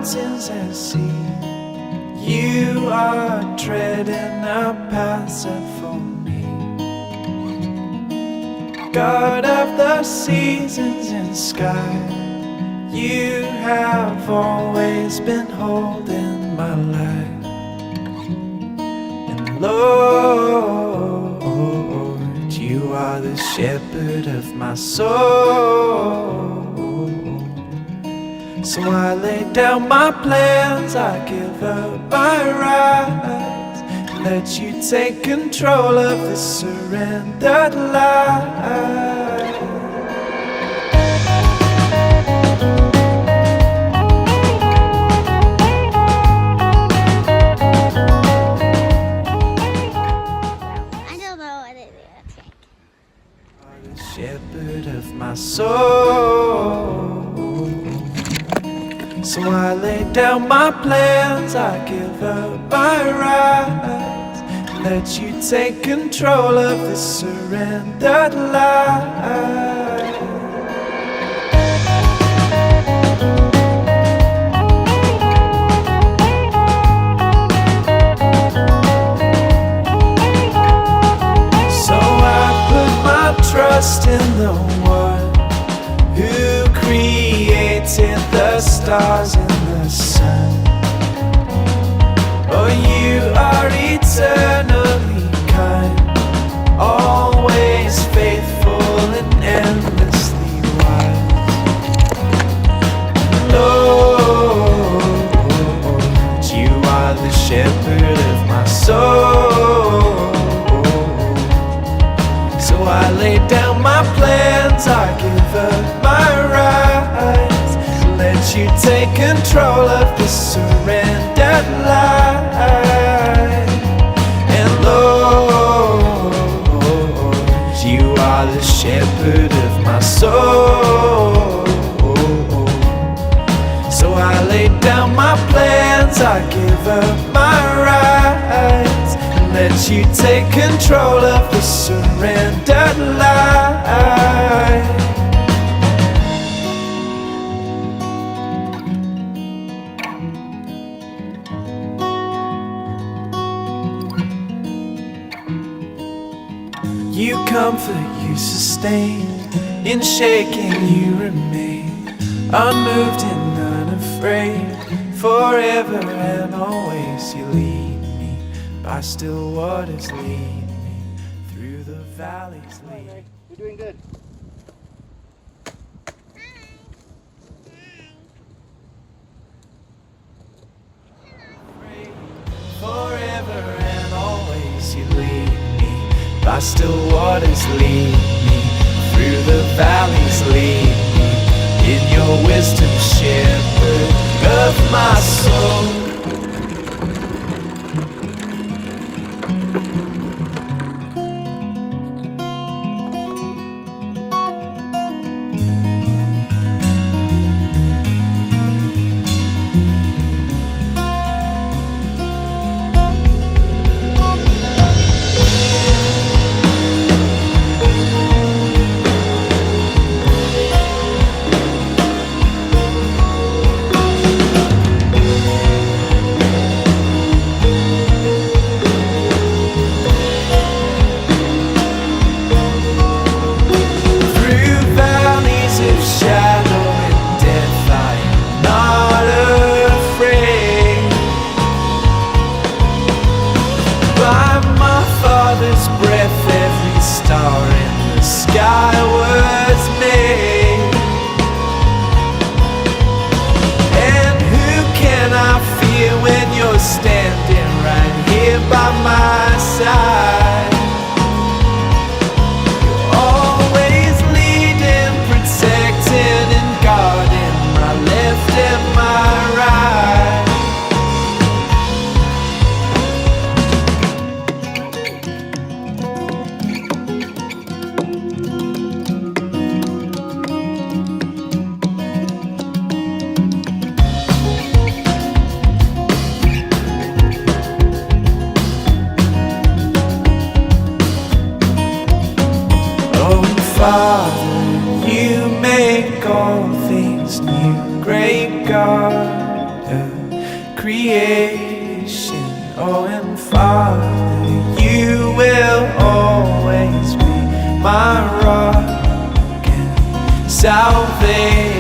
mountains and sea. You are treading a path set for me. God of the seasons and sky, you have always been holding my life. And Lord, you are the shepherd of my soul. So I lay down my plans, I give up my rights, let you take control of this surrendered life. I don't know what it is. The shepherd of my soul. So I lay down my plans, I give up my rights, let you take control of this surrendered life. So I put my trust in the one who created the stars and the sun. Oh, you are eternally kind, always faithful and endlessly wise. Lord, you are the shepherd of my soul. So I lay down my plans, I give up my rights, let you take control of this surrendered life. And Lord, you are the shepherd of my soul. So I lay down my plans, I give up my rights, let you take control of the surrendered life. You comfort, you sustain, in shaking you remain, unmoved and unafraid, forever and always you lead me, by still waters lead me, through the valleys lead me. You're doing good. Forever and always you lead me, by still waters lead me, through the valleys lead me, in your wisdom shepherd of my soul. creation. Oh, and Father, you will always be my rock and salvation.